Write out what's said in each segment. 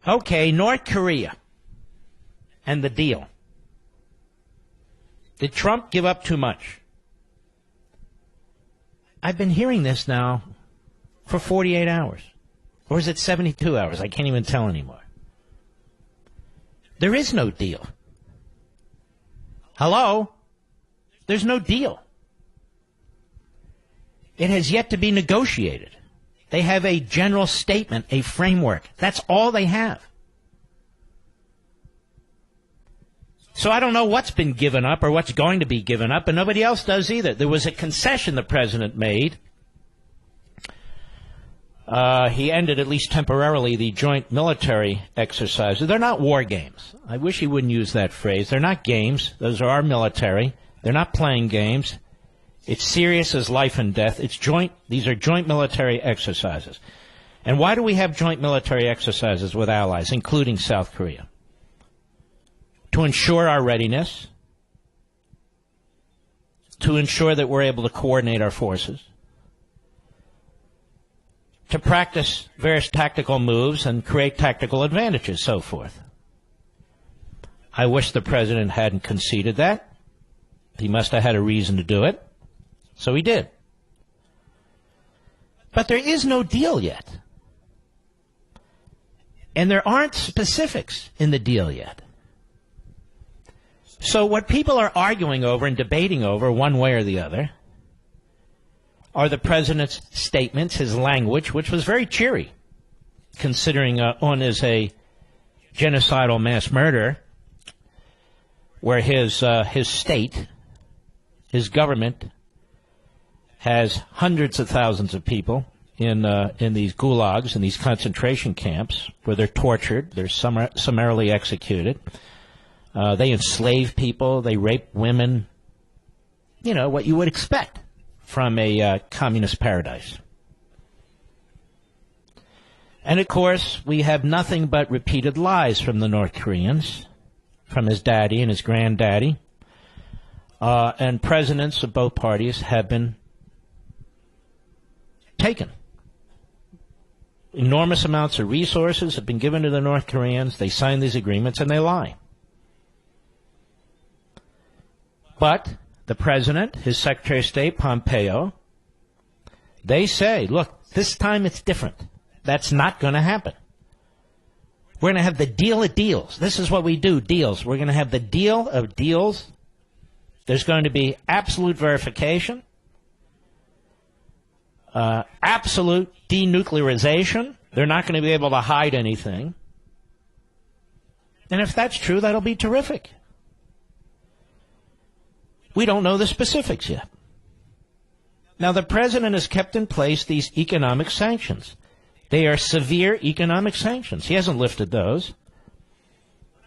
Okay, North Korea and the deal. Did Trump give up too much? I've been hearing this now for 48 hours. Or is it 72 hours? I can't even tell anymore. There is no deal. Hello? There's no deal. It has yet to be negotiated. They have a general statement, a framework. That's all they have. So I don't know what's been given up or what's going to be given up, and nobody else does either. There was a concession the president made. He ended, at least temporarily, the joint military exercises. They're not war games. I wish he wouldn't use that phrase. They're not games. Those are our military. They're not playing games. It's serious as life and death. These are joint military exercises. And why do we have joint military exercises with allies, including South Korea? To ensure our readiness, to ensure that we're able to coordinate our forces, to practice various tactical moves and create tactical advantages, so forth. I wish the president hadn't conceded that. He must have had a reason to do it. So he did. But there is no deal yet. And there aren't specifics in the deal yet. So what people are arguing over and debating over, one way or the other, are the president's statements, his language, which was very cheery, considering Un is a genocidal mass murderer, where his state, his government, has hundreds of thousands of people in these gulags, in these concentration camps, where they're tortured, they're summarily executed. They enslave people, they rape women, you know, what you would expect from a communist paradise. And, of course, we have nothing but repeated lies from the North Koreans, from his daddy and his granddaddy. And presidents of both parties have been taken. Enormous amounts of resources have been given to the North Koreans. They sign these agreements and they lie. But the president, his Secretary of State, Pompeo, they say, look, this time it's different. That's not going to happen. We're going to have the deal of deals. This is what we do, deals. We're going to have the deal of deals. There's going to be absolute verification, absolute denuclearization. They're not going to be able to hide anything. And if that's true, that'll be terrific. We don't know the specifics yet. Now, the president has kept in place these economic sanctions. They are severe economic sanctions. He hasn't lifted those.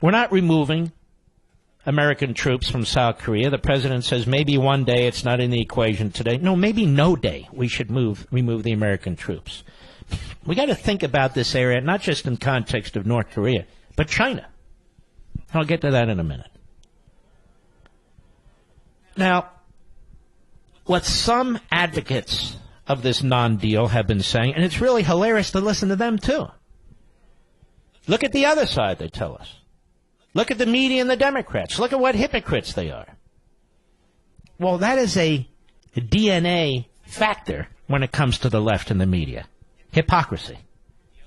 We're not removing American troops from South Korea. The president says maybe one day, it's not in the equation today. No, maybe no day we should remove the American troops. We got to think about this area, not just in context of North Korea, but China. I'll get to that in a minute. Now, what some advocates of this non-deal have been saying, and it's really hilarious to listen to them too. Look at the other side, they tell us. Look at the media and the Democrats. Look at what hypocrites they are. Well, that is a DNA factor when it comes to the left and the media. Hypocrisy.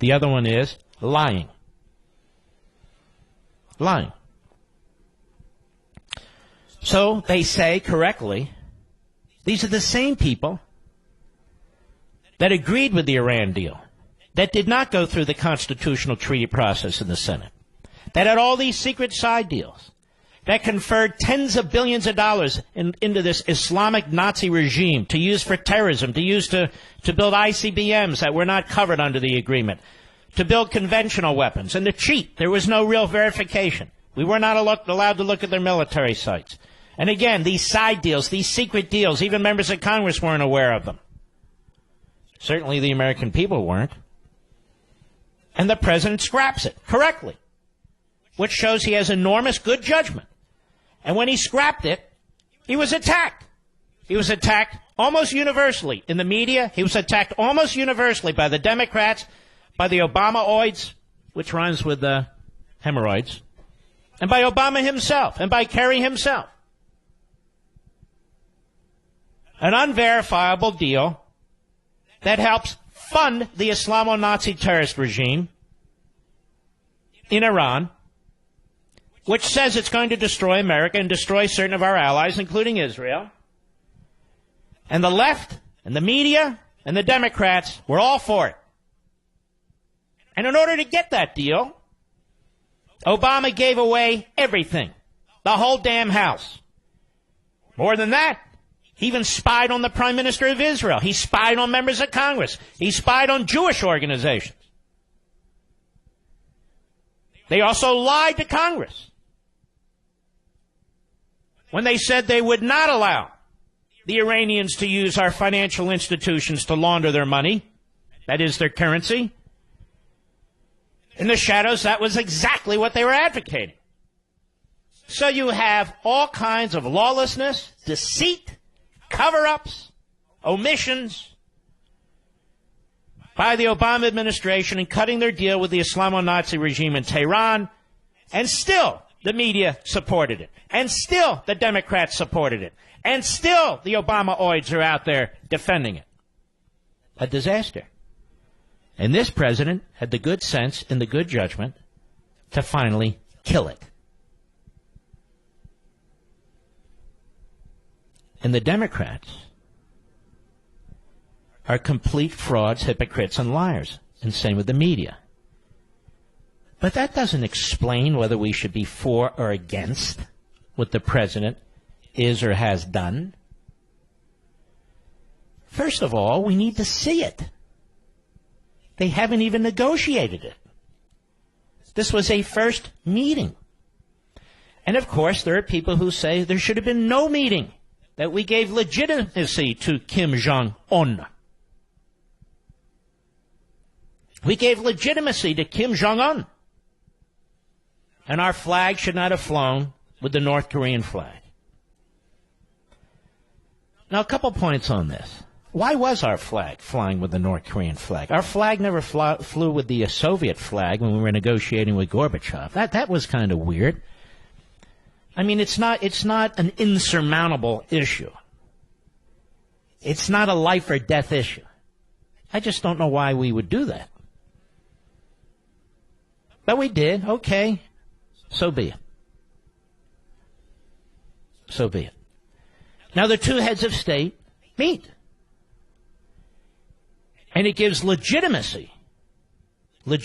The other one is lying. Lying. So they say correctly, these are the same people that agreed with the Iran deal, that did not go through the constitutional treaty process in the Senate, that had all these secret side deals, that conferred tens of billions of dollars into this Islamic Nazi regime to use for terrorism, to use to build ICBMs that were not covered under the agreement, to build conventional weapons, and to cheat. There was no real verification. We were not allowed to look at their military sites. And again, these side deals, these secret deals, even members of Congress weren't aware of them. Certainly the American people weren't. And the president scraps it correctly, which shows he has enormous good judgment. And when he scrapped it, he was attacked. He was attacked almost universally in the media. He was attacked almost universally by the Democrats, by the Obama-oids, which rhymes with hemorrhoids, and by Obama himself, and by Kerry himself. An unverifiable deal that helps fund the Islamo-Nazi terrorist regime in Iran, which says it's going to destroy America and destroy certain of our allies, including Israel. And the left and the media and the Democrats were all for it. And in order to get that deal, Obama gave away everything, the whole damn house. More than that, he even spied on the Prime Minister of Israel. He spied on members of Congress. He spied on Jewish organizations. They also lied to Congress when they said they would not allow the Iranians to use our financial institutions to launder their money, that is, their currency. In the shadows, that was exactly what they were advocating. So you have all kinds of lawlessness, deceit, cover-ups, omissions by the Obama administration in cutting their deal with the Islamo-Nazi regime in Tehran, and still the media supported it, and still the Democrats supported it, and still the Obama-oids are out there defending it. A disaster. And this president had the good sense and the good judgment to finally kill it. And the Democrats are complete frauds, hypocrites, and liars. And same with the media. But that doesn't explain whether we should be for or against what the president is or has done. First of all, we need to see it. They haven't even negotiated it. This was a first meeting. And of course, there are people who say there should have been no meeting, that we gave legitimacy to Kim Jun Un. We gave legitimacy to Kim Jun Un. And our flag should not have flown with the North Korean flag. Now, a couple points on this. Why was our flag flying with the North Korean flag? Our flag never flew with the Soviet flag when we were negotiating with Gorbachev. That was kind of weird. I mean, it's not an insurmountable issue. It's not a life or death issue. I just don't know why we would do that. But we did. Okay. So be it. So be it. Now the two heads of state meet. And it gives legitimacy to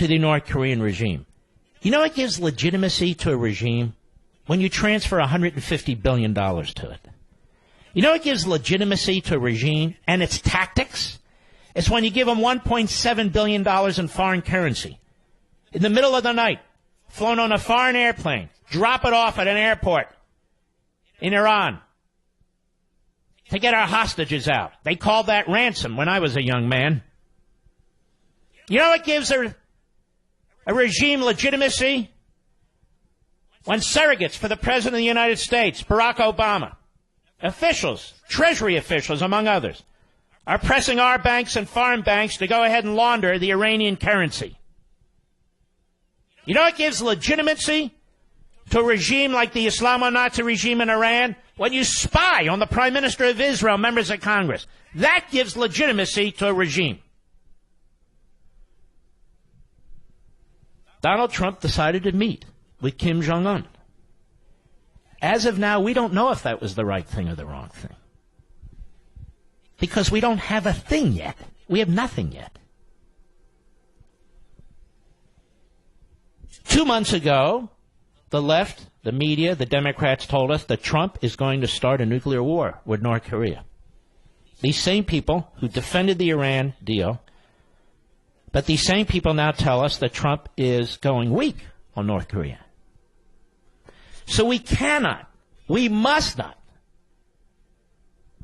the North Korean regime. You know, it gives legitimacy to a regime when you transfer $150 billion to it. You know, it gives legitimacy to a regime and its tactics. It's when you give them $1.7 billion in foreign currency in the middle of the night, flown on a foreign airplane, drop it off at an airport in Iran to get our hostages out. They called that ransom when I was a young man. You know, it gives a regime legitimacy when surrogates for the President of the United States, Barack Obama, officials, Treasury officials, among others, are pressing our banks and foreign banks to go ahead and launder the Iranian currency. You know, it gives legitimacy to a regime like the Islamo-Nazi regime in Iran when you spy on the Prime Minister of Israel, members of Congress. That gives legitimacy to a regime. Donald Trump decided to meet with Kim Jun Un. As of now, we don't know if that was the right thing or the wrong thing. Because we don't have a thing yet. We have nothing yet. 2 months ago, the left, the media, the Democrats told us that Trump is going to start a nuclear war with North Korea. These same people who defended the Iran deal, but these same people now tell us that Trump is going weak on North Korea. So we must not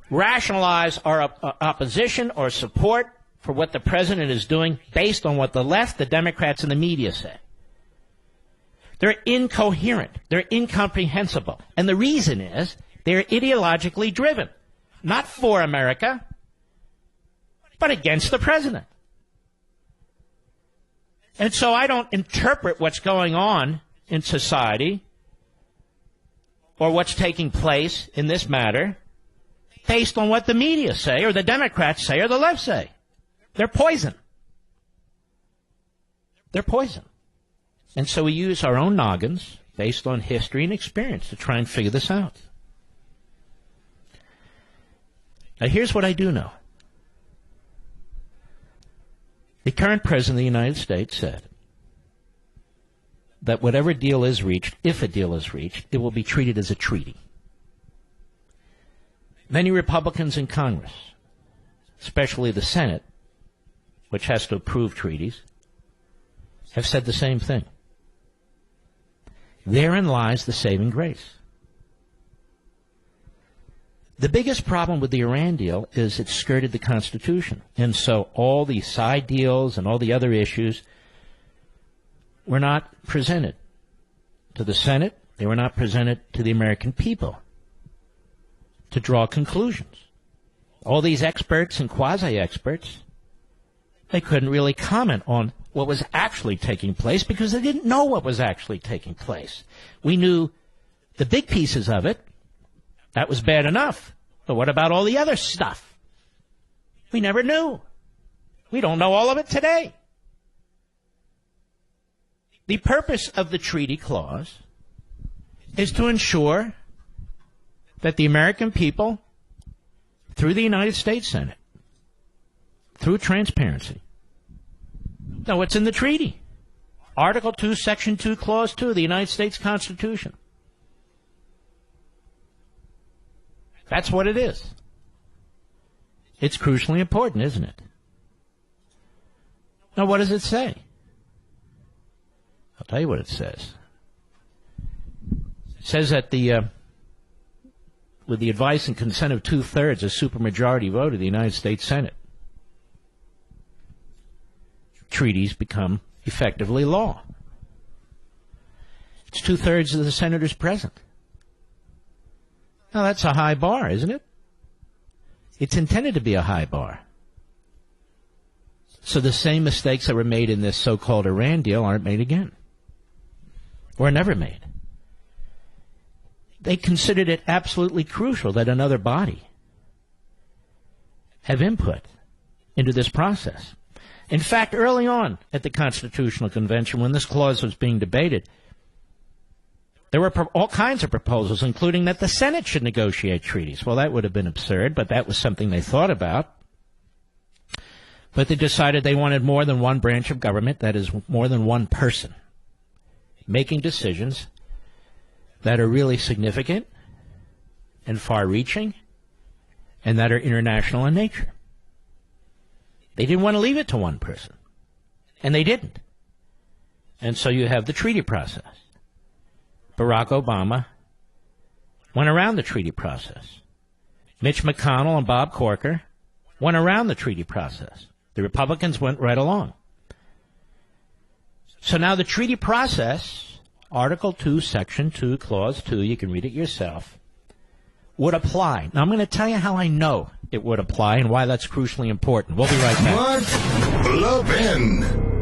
rationalize our opposition or support for what the president is doing based on what the left, the Democrats, and the media say. They're incoherent. They're incomprehensible. And the reason is they're ideologically driven. Not for America, but against the president. And so I don't interpret what's going on in society or what's taking place in this matter based on what the media say or the Democrats say or the left say. They're poison. They're poison. And so we use our own noggins based on history and experience to try and figure this out. Now, here's what I do know. The current President of the United States said that whatever deal is reached, if a deal is reached, it will be treated as a treaty. Many Republicans in Congress, especially the Senate, which has to approve treaties, have said the same thing. Therein lies the saving grace. The biggest problem with the Iran deal is it skirted the Constitution. And so all the side deals and all the other issues were not presented to the Senate. They were not presented to the American people to draw conclusions. All these experts and quasi-experts, they couldn't really comment on what was actually taking place because they didn't know what was actually taking place. We knew the big pieces of it. That was bad enough. But what about all the other stuff? We never knew. We don't know all of it today. The purpose of the treaty clause is to ensure that the American people, through the United States Senate, through transparency, know what's in the treaty. Article 2, Section 2, Clause 2 of the United States Constitution. That's what it is. It's crucially important, isn't it? Now, what does it say? I'll tell you what it says. It says that with the advice and consent of 2/3, a supermajority vote of the United States Senate, treaties become effectively law. It's 2/3 of the senators present. Now, that's a high bar, isn't it? It's intended to be a high bar. So the same mistakes that were made in this so-called Iran deal aren't made again. Or never made. They considered it absolutely crucial that another body have input into this process. In fact, early on at the Constitutional Convention, when this clause was being debated, there were all kinds of proposals, including that the Senate should negotiate treaties. Well, that would have been absurd, but that was something they thought about. But they decided they wanted more than one branch of government, that is, more than one person, making decisions that are really significant and far-reaching and that are international in nature. They didn't want to leave it to one person, and they didn't. And so you have the treaty process. Barack Obama went around the treaty process. Mitch McConnell and Bob Corker went around the treaty process. The Republicans went right along. So now the treaty process, Article 2, Section 2, Clause 2, you can read it yourself, would apply. Now I'm going to tell you how I know it would apply and why that's crucially important. We'll be right back. Mark Levin.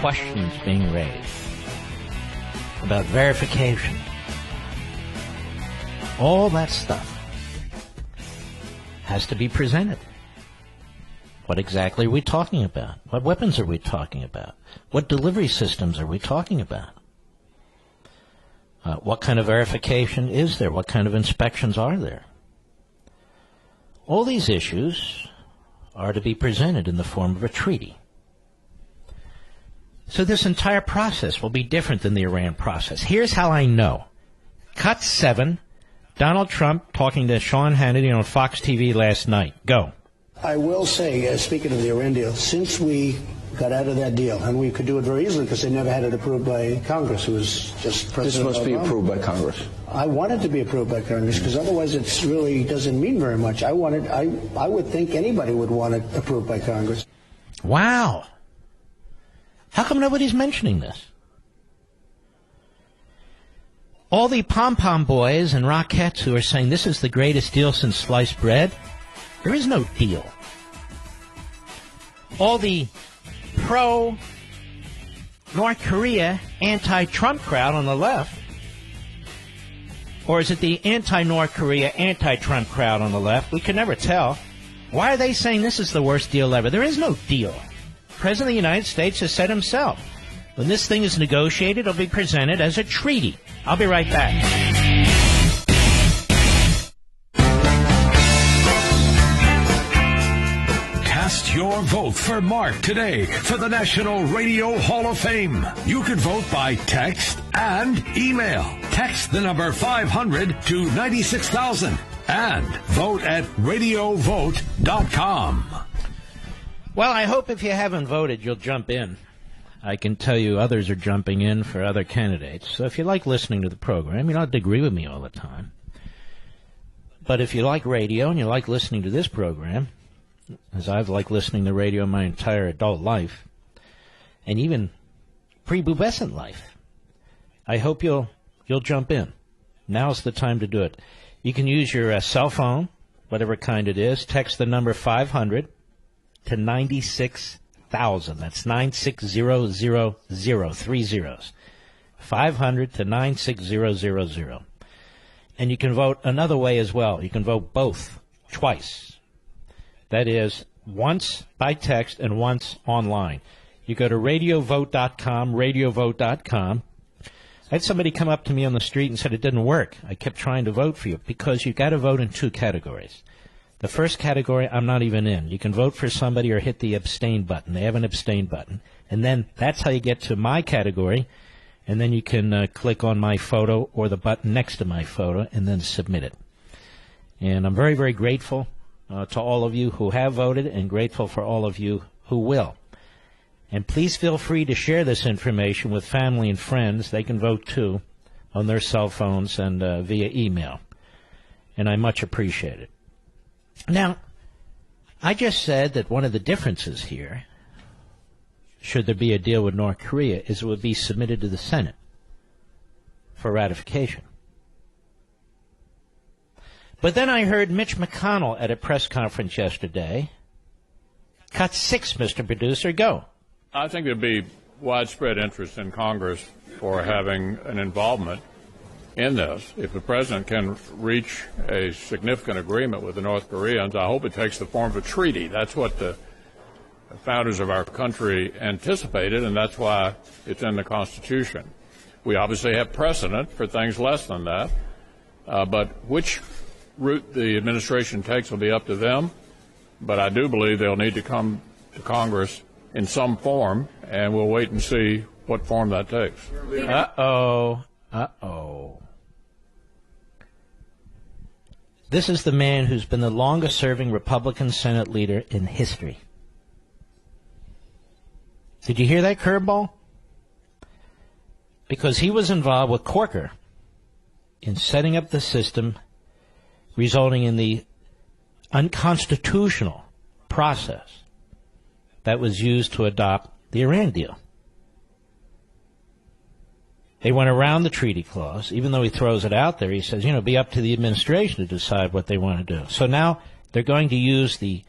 Questions being raised about verification, all that stuff has to be presented. What exactly are we talking about? What weapons are we talking about? What delivery systems are we talking about? What kind of verification is there? What kind of inspections are there? All these issues are to be presented in the form of a treaty. So this entire process will be different than the Iran process. Here's how I know. Cut 7, Donald Trump talking to Sean Hannity on Fox TV last night. Go. I will say, speaking of the Iran deal, since we got out of that deal, and we could do it very easily because they never had it approved by Congress. It was just President This must Obama. be approved by Congress. I want it to be approved by Congress because otherwise it really doesn't mean very much. I would think anybody would want it approved by Congress. Wow. How come nobody's mentioning this? All the pom-pom boys and rockettes who are saying this is the greatest deal since sliced bread, there is no deal. All the pro-North Korea anti-Trump crowd on the left, or is it the anti-North Korea anti-Trump crowd on the left? We can never tell. Why are they saying this is the worst deal ever? There is no deal. The President of the United States has said himself, when this thing is negotiated, it'll be presented as a treaty. I'll be right back. Cast your vote for Mark today for the National Radio Hall of Fame. You can vote by text and email. Text the number 500 to 96,000 and vote at radiovote.com. Well, I hope if you haven't voted, you'll jump in. I can tell you others are jumping in for other candidates. So if you like listening to the program, you don't have to agree with me all the time. But if you like radio and you like listening to this program, as I've liked listening to radio my entire adult life, and even prepubescent life, I hope you'll jump in. Now's the time to do it. You can use your cell phone, whatever kind it is. Text the number 500 to 96,000. That's 96000, 3 zeros. 500 to 96000. And you can vote another way as well. You can vote both, twice. That is, once by text and once online. You go to radiovote.com, radiovote.com. I had somebody come up to me on the street and said it didn't work. I kept trying to vote for you because you've got to vote in two categories. The first category, I'm not even in. You can vote for somebody or hit the abstain button. They have an abstain button. And then that's how you get to my category. And then you can click on my photo or the button next to my photo and then submit it. And I'm very, very grateful to all of you who have voted and grateful for all of you who will. And please feel free to share this information with family and friends. They can vote too on their cell phones and via email. And I much appreciate it. Now, I just said that one of the differences here, should there be a deal with North Korea, is it would be submitted to the Senate for ratification. But then I heard Mitch McConnell at a press conference yesterday. Cut 6, Mr. Producer, go. I think there'd be widespread interest in Congress for having an involvement in this. If the president can reach a significant agreement with the North Koreans, I hope it takes the form of a treaty. That's what the founders of our country anticipated, and that's why it's in the Constitution. We obviously have precedent for things less than that, but which route the administration takes will be up to them. But I do believe they'll need to come to Congress in some form, and we'll wait and see what form that takes. Uh-oh. This is the man who's been the longest-serving Republican Senate leader in history. Did you hear that curveball? Because he was involved with Corker in setting up the system resulting in the unconstitutional process that was used to adopt the Iran deal. They went around the treaty clause. Even though he throws it out there, he says, be up to the administration to decide what they want to do. So now they're going to use the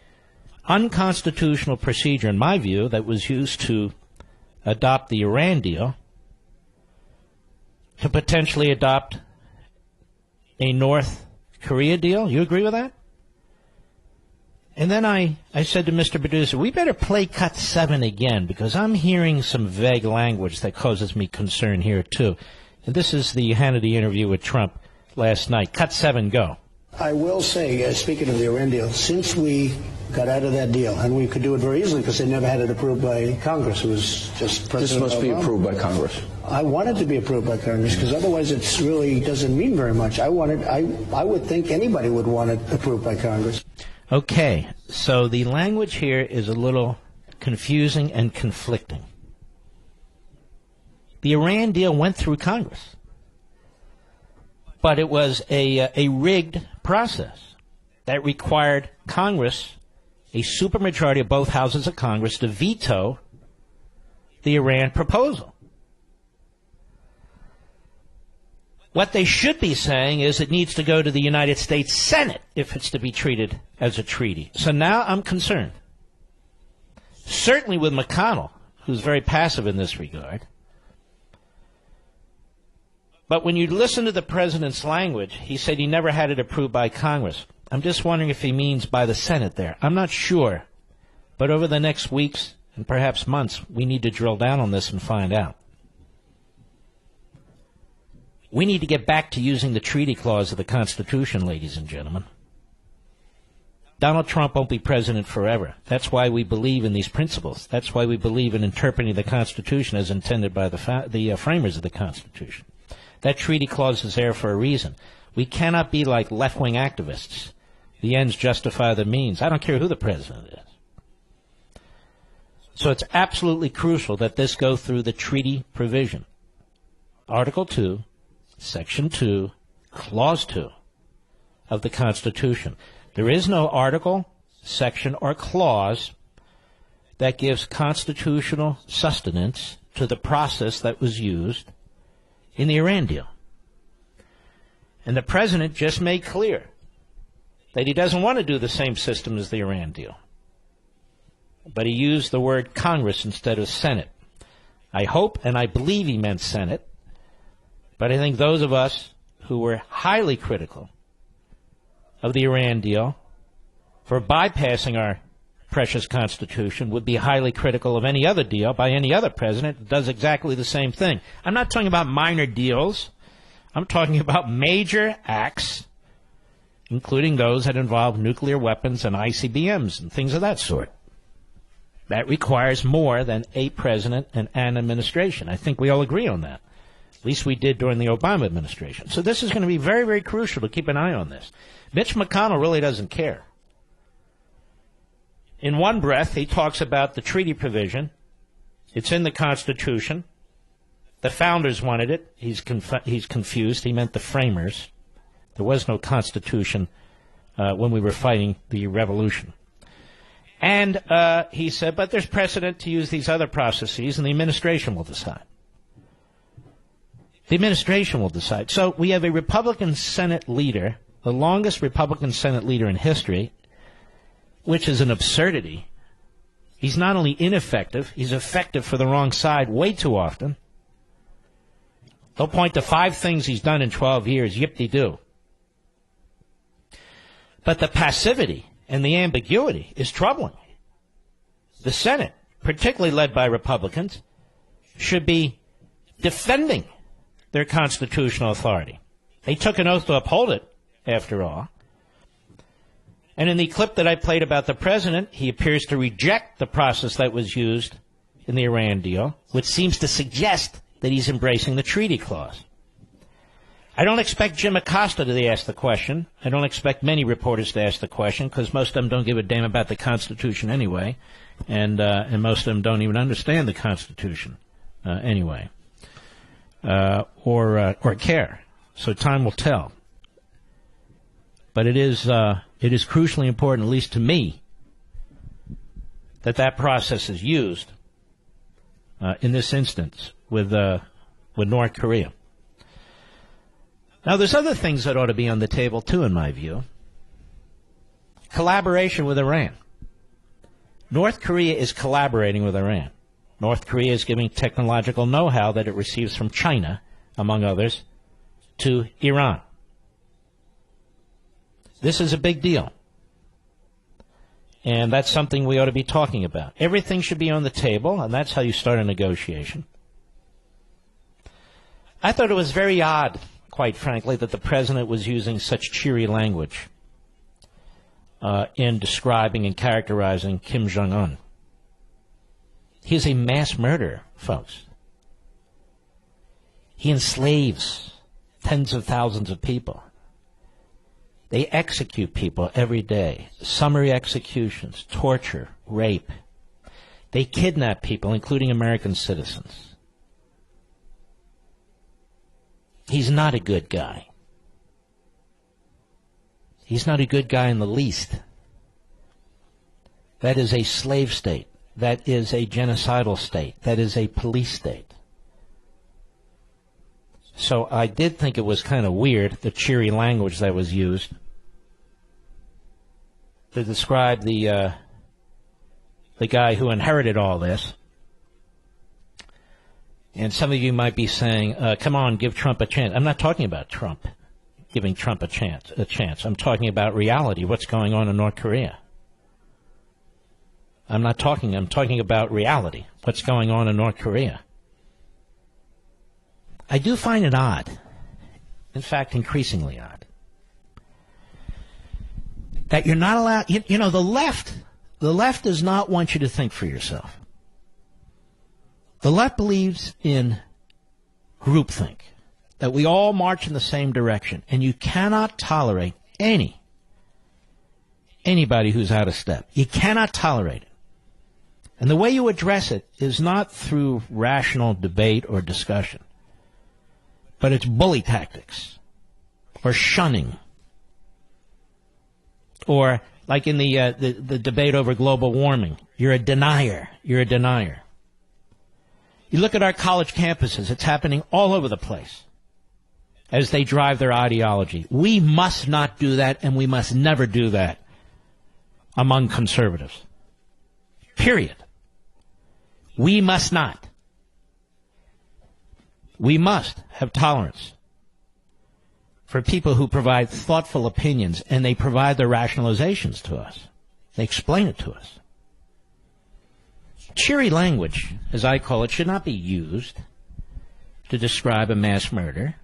unconstitutional procedure, in my view, that was used to adopt the Iran deal to potentially adopt a North Korea deal. You agree with that? And then I said to Mr. Producer, we better play cut 7 again because I'm hearing some vague language that causes me concern here, too. And this is the Hannity interview with Trump last night. Cut 7, go. I will say, speaking of the Iran deal, since we got out of that deal, and we could do it very easily because they never had it approved by Congress. It was just President This must be approved by Congress. I want it to be approved by Congress because otherwise it really doesn't mean very much. I would think anybody would want it approved by Congress. Okay, so the language here is a little confusing and conflicting. The Iran deal went through Congress, but it was a rigged process that required Congress, a supermajority of both houses of Congress, to veto the Iran proposal. What they should be saying is it needs to go to the United States Senate if it's to be treated as a treaty. So now I'm concerned. Certainly with McConnell, who's very passive in this regard. But when you listen to the president's language, he said he never had it approved by Congress. I'm just wondering if he means by the Senate there. I'm not sure. But over the next weeks and perhaps months, we need to drill down on this and find out. We need to get back to using the treaty clause of the Constitution, ladies and gentlemen. Donald Trump won't be president forever. That's why we believe in these principles. That's why we believe in interpreting the Constitution as intended by the framers of the Constitution. That treaty clause is there for a reason. We cannot be like left-wing activists. The ends justify the means. I don't care who the president is. So it's absolutely crucial that this go through the treaty provision. Article 2, Section 2, Clause 2 of the Constitution. There is no article, section, or clause that gives constitutional sustenance to the process that was used in the Iran deal. And the president just made clear that he doesn't want to do the same system as the Iran deal. But he used the word Congress instead of Senate. I hope and I believe he meant Senate, but I think those of us who were highly critical of the Iran deal for bypassing our precious Constitution would be highly critical of any other deal by any other president that does exactly the same thing. I'm not talking about minor deals. I'm talking about major acts, including those that involve nuclear weapons and ICBMs and things of that sort. That requires more than a president and an administration. I think we all agree on that. At least we did during the Obama administration. So this is going to be very, very crucial to keep an eye on this. Mitch McConnell really doesn't care. In one breath, he talks about the treaty provision. It's in the Constitution. The founders wanted it. He's confused. He meant the framers. There was no Constitution when we were fighting the revolution. And he said, but there's precedent to use these other processes, and the administration will decide. The administration will decide. So we have a Republican Senate leader, the longest Republican Senate leader in history, which is an absurdity. He's not only ineffective, he's effective for the wrong side way too often. They'll point to 5 things he's done in 12 years, yip-de-doo. But the passivity and the ambiguity is troubling. The Senate, particularly led by Republicans, should be defending their constitutional authority. They took an oath to uphold it, after all. And in the clip that I played about the president, he appears to reject the process that was used in the Iran deal, which seems to suggest that he's embracing the treaty clause. I don't expect Jim Acosta to ask the question. I don't expect many reporters to ask the question, because most of them don't give a damn about the Constitution anyway, and most of them don't even understand the Constitution anyway, or care. So time will tell. But it is crucially important, at least to me, that process is used in this instance with North Korea. Now, there's other things that ought to be on the table, too, in my view. Collaboration with Iran. North Korea is collaborating with Iran. North Korea is giving technological know-how that it receives from China, among others, to Iran. This is a big deal. And that's something we ought to be talking about. Everything should be on the table, and that's how you start a negotiation. I thought it was very odd, quite frankly, that the president was using such cheery language in describing and characterizing Kim Jun Un. He is a mass murderer, folks. He enslaves tens of thousands of people. They execute people every day. Summary executions, torture, rape. They kidnap people, including American citizens. He's not a good guy. He's not a good guy in the least. That is a slave state. that is a genocidal state, that is a police state. So I did think it was kind of weird, the cheery language that was used to describe the guy who inherited all this. And some of you might be saying, come on, give Trump a chance. I'm not talking about Trump giving Trump a chance. I'm talking about reality, what's going on in North Korea. I'm talking about reality, what's going on in North Korea. I do find it odd, in fact, increasingly odd, that you're not allowed, you know, the left does not want you to think for yourself. The left believes in groupthink, that we all march in the same direction, and you cannot tolerate anybody who's out of step. You cannot tolerate it. And the way you address it is not through rational debate or discussion, but it's bully tactics, or shunning, or like in the debate over global warming, you're a denier. You're a denier. You look at our college campuses, it's happening all over the place as they drive their ideology. We must not do that, and we must never do that among conservatives. Period. We must not. We must have tolerance for people who provide thoughtful opinions, and they provide their rationalizations to us. They explain it to us. Cheery language, as I call it, should not be used to describe a mass murder,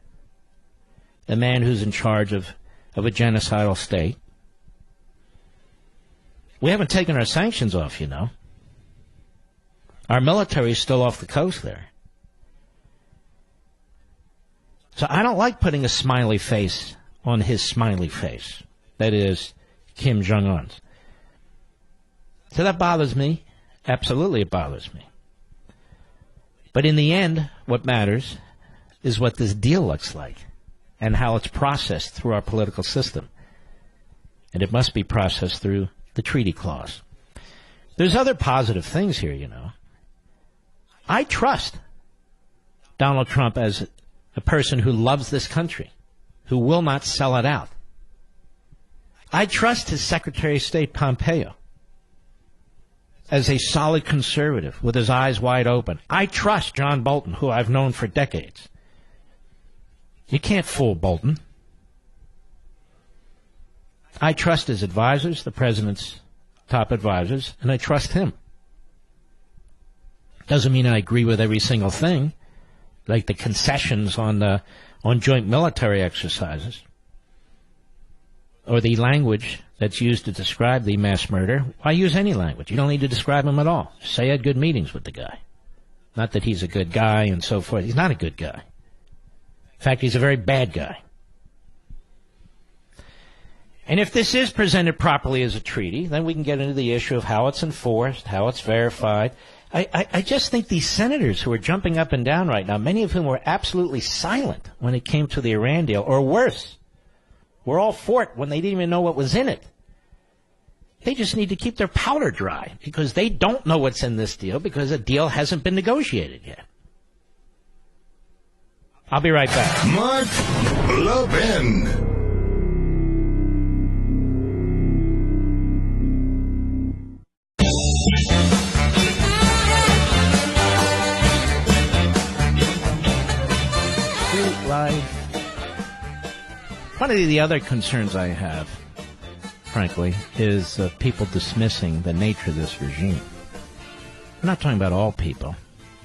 the man who's in charge of a genocidal state. We haven't taken our sanctions off, you know. Our military is still off the coast there. So I don't like putting a smiley face on his smiley face. That is Kim Jun Un's. So that bothers me. Absolutely, it bothers me. But in the end, what matters is what this deal looks like and how it's processed through our political system. And it must be processed through the treaty clause. There's other positive things here, you know. I trust Donald Trump as a person who loves this country, who will not sell it out. I trust his Secretary of State, Pompeo, as a solid conservative with his eyes wide open. I trust John Bolton, who I've known for decades. You can't fool Bolton. I trust his advisors, the president's top advisors, and I trust him. Doesn't mean I agree with every single thing, like the concessions on joint military exercises, or the language that's used to describe the mass murder. Why use any language? You don't need to describe him at all. Say I had good meetings with the guy. Not that he's a good guy and so forth. He's not a good guy. In fact, he's a very bad guy. And if this is presented properly as a treaty, then we can get into the issue of how it's enforced, how it's verified. I just think these senators who are jumping up and down right now, many of whom were absolutely silent when it came to the Iran deal, or worse, were all for it when they didn't even know what was in it. They just need to keep their powder dry because they don't know what's in this deal because a deal hasn't been negotiated yet. I'll be right back. Mark Levin. One of the other concerns I have, frankly, is people dismissing the nature of this regime. I'm not talking about all people,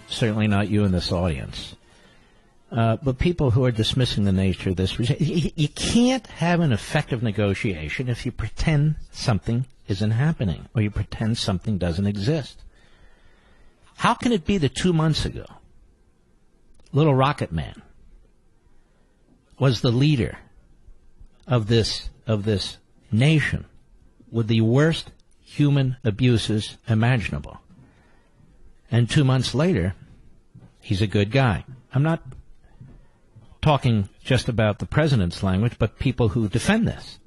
certainly not you in this audience, but people who are dismissing the nature of this regime. You can't have an effective negotiation if you pretend something isn't happening or you pretend something doesn't exist. How can it be that 2 months ago, Little Rocket Man was the leader of this nation with the worst human abuses imaginable, and 2 months later, he's a good guy? I'm not talking just about the president's language, but people who defend this.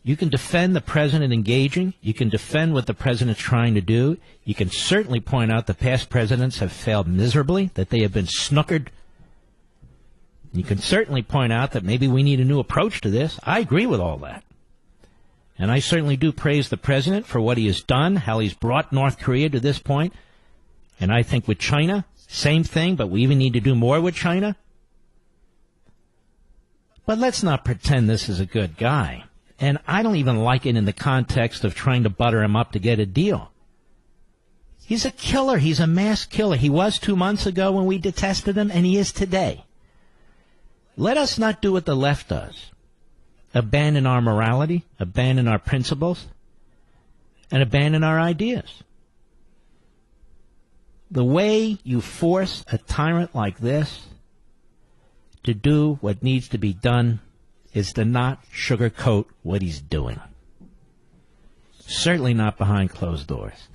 You can defend the president engaging. You can defend what the president's trying to do. You can certainly point out that past presidents have failed miserably, that they have been snookered. You can certainly point out that maybe we need a new approach to this. I agree with all that. And I certainly do praise the president for what he has done, how he's brought North Korea to this point. And I think with China, same thing, but we even need to do more with China. But let's not pretend this is a good guy. And I don't even like it in the context of trying to butter him up to get a deal. He's a killer. He's a mass killer. He was 2 months ago when we detested him, and he is today. Let us not do what the left does. Abandon our morality, abandon our principles, and abandon our ideas. The way you force a tyrant like this to do what needs to be done is to not sugarcoat what he's doing. Certainly not behind closed doors.